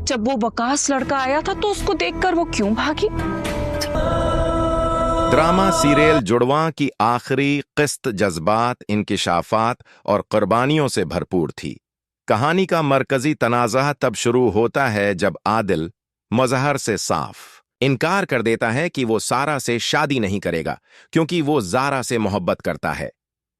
जब वो वकास लड़का आया था तो उसको देखकर वो क्यों भागी? ड्रामा सीरियल जुड़वां की आखिरी किस्त जज्बात, इंकिशाफात और कुर्बानियों से भरपूर थी। कहानी का मरकजी तनाज़ा तब शुरू होता है जब आदिल मज़हर से साफ इनकार कर देता है कि वो सारा से शादी नहीं करेगा क्योंकि वो ज़ारा से मोहब्बत करता है।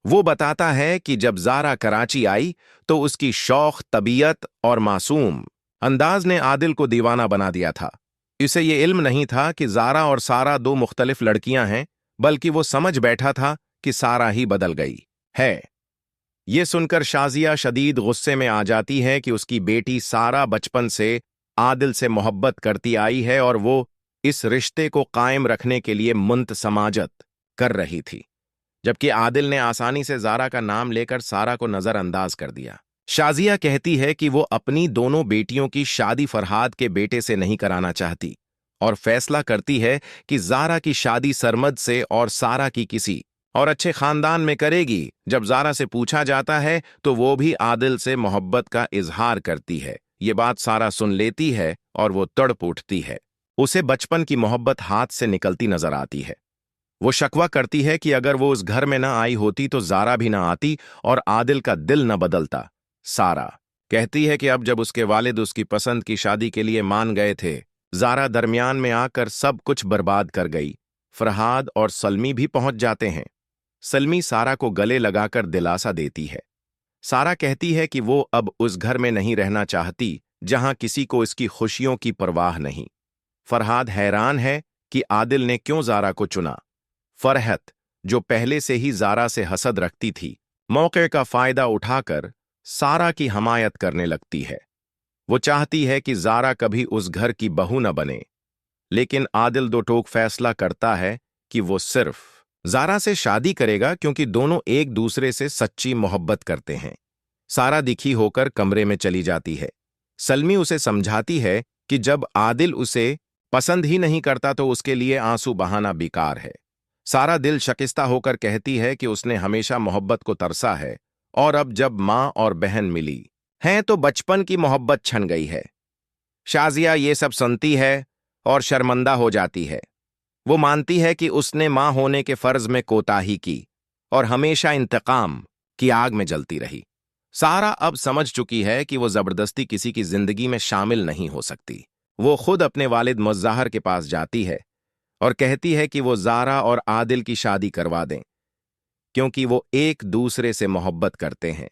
वो बताता है कि जब ज़ारा कराची आई तो उसकी शौक, तबीयत और मासूम अंदाज ने आदिल को दीवाना बना दिया था। इसे ये इल्म नहीं था कि ज़ारा और सारा दो मुख्तलिफ लड़कियां हैं, बल्कि वो समझ बैठा था कि सारा ही बदल गई है। ये सुनकर शाजिया शदीद गुस्से में आ जाती है कि उसकी बेटी सारा बचपन से आदिल से मोहब्बत करती आई है और वो इस रिश्ते को कायम रखने के लिए मुंतसमाजत कर रही थी, जबकि आदिल ने आसानी से ज़ारा का नाम लेकर सारा को नज़रअंदाज कर दिया। शाजिया कहती है कि वो अपनी दोनों बेटियों की शादी फरहाद के बेटे से नहीं कराना चाहती और फैसला करती है कि ज़ारा की शादी सरमद से और सारा की किसी और अच्छे खानदान में करेगी। जब ज़ारा से पूछा जाता है तो वो भी आदिल से मोहब्बत का इजहार करती है। ये बात सारा सुन लेती है और वो तड़प उठती है। उसे बचपन की मोहब्बत हाथ से निकलती नजर आती है। वो शकवा करती है कि अगर वो उस घर में ना आई होती तो ज़ारा भी ना आती और आदिल का दिल न बदलता। सारा कहती है कि अब जब उसके वालिद उसकी पसंद की शादी के लिए मान गए थे, ज़ारा दरमियान में आकर सब कुछ बर्बाद कर गई। फरहाद और सलमी भी पहुंच जाते हैं। सलमी सारा को गले लगाकर दिलासा देती है। सारा कहती है कि वो अब उस घर में नहीं रहना चाहती जहां किसी को इसकी खुशियों की परवाह नहीं। फरहाद हैरान है कि आदिल ने क्यों ज़ारा को चुना। फरहत, जो पहले से ही ज़ारा से हसद रखती थी, मौके का फायदा उठाकर सारा की हमायत करने लगती है। वो चाहती है कि ज़ारा कभी उस घर की बहू न बने, लेकिन आदिल दो टोक फैसला करता है कि वो सिर्फ ज़ारा से शादी करेगा क्योंकि दोनों एक दूसरे से सच्ची मोहब्बत करते हैं। सारा दिखी होकर कमरे में चली जाती है। सलमी उसे समझाती है कि जब आदिल उसे पसंद ही नहीं करता तो उसके लिए आंसू बहाना बेकार है। सारा दिल शकिस्ता होकर कहती है कि उसने हमेशा मोहब्बत को तरसा है और अब जब माँ और बहन मिली हैं तो बचपन की मोहब्बत छन गई है। शाजिया ये सब सुनती है और शर्मिंदा हो जाती है। वो मानती है कि उसने माँ होने के फर्ज में कोताही की और हमेशा इंतकाम की आग में जलती रही। सारा अब समझ चुकी है कि वो जबरदस्ती किसी की जिंदगी में शामिल नहीं हो सकती। वो खुद अपने वालिद मुज़्ज़ाहर के पास जाती है और कहती है कि वो ज़ारा और आदिल की शादी करवा दें क्योंकि वो एक दूसरे से मोहब्बत करते हैं।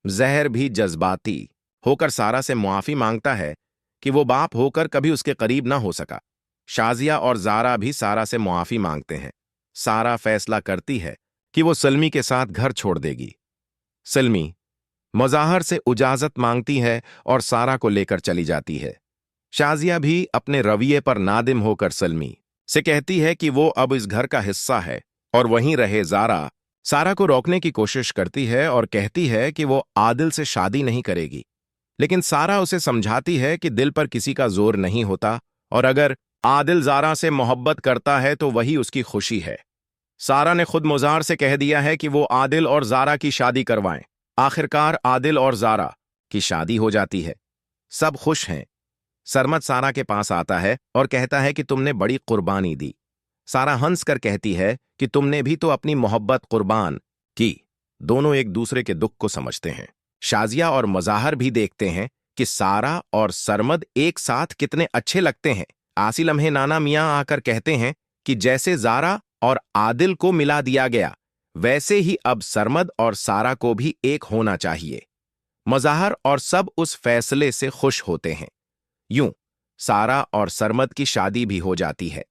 ज़हर भी जज्बाती होकर सारा से मुआफ़ी मांगता है कि वो बाप होकर कभी उसके करीब ना हो सका। शाजिया और ज़ारा भी सारा से मुआफ़ी मांगते हैं। सारा फैसला करती है कि वो सलमी के साथ घर छोड़ देगी। सलमी मुज़्ज़ाहर से इजाज़त मांगती है और सारा को लेकर चली जाती है। शाजिया भी अपने रवैये पर नादिम होकर सलमी से कहती है कि वो अब इस घर का हिस्सा है और वहीं रहे। ज़ारा सारा को रोकने की कोशिश करती है और कहती है कि वो आदिल से शादी नहीं करेगी, लेकिन सारा उसे समझाती है कि दिल पर किसी का जोर नहीं होता और अगर आदिल ज़ारा से मोहब्बत करता है तो वही उसकी खुशी है। सारा ने खुद मुज़्ज़ाहर से कह दिया है कि वो आदिल और ज़ारा की शादी करवाएं। आखिरकार आदिल और ज़ारा की शादी हो जाती है। सब खुश हैं। सरमद सारा के पास आता है और कहता है कि तुमने बड़ी कुर्बानी दी। सारा हंस कर कहती है कि तुमने भी तो अपनी मोहब्बत कुर्बान की। दोनों एक दूसरे के दुख को समझते हैं। शाजिया और मुज़्ज़ाहर भी देखते हैं कि सारा और सरमद एक साथ कितने अच्छे लगते हैं। आसी लम्हे नाना मियाँ आकर कहते हैं कि जैसे ज़ारा और आदिल को मिला दिया गया, वैसे ही अब सरमद और सारा को भी एक होना चाहिए। मुज़्ज़ाहर और सब उस फैसले से खुश होते हैं। यूं सारा और सरमद की शादी भी हो जाती है।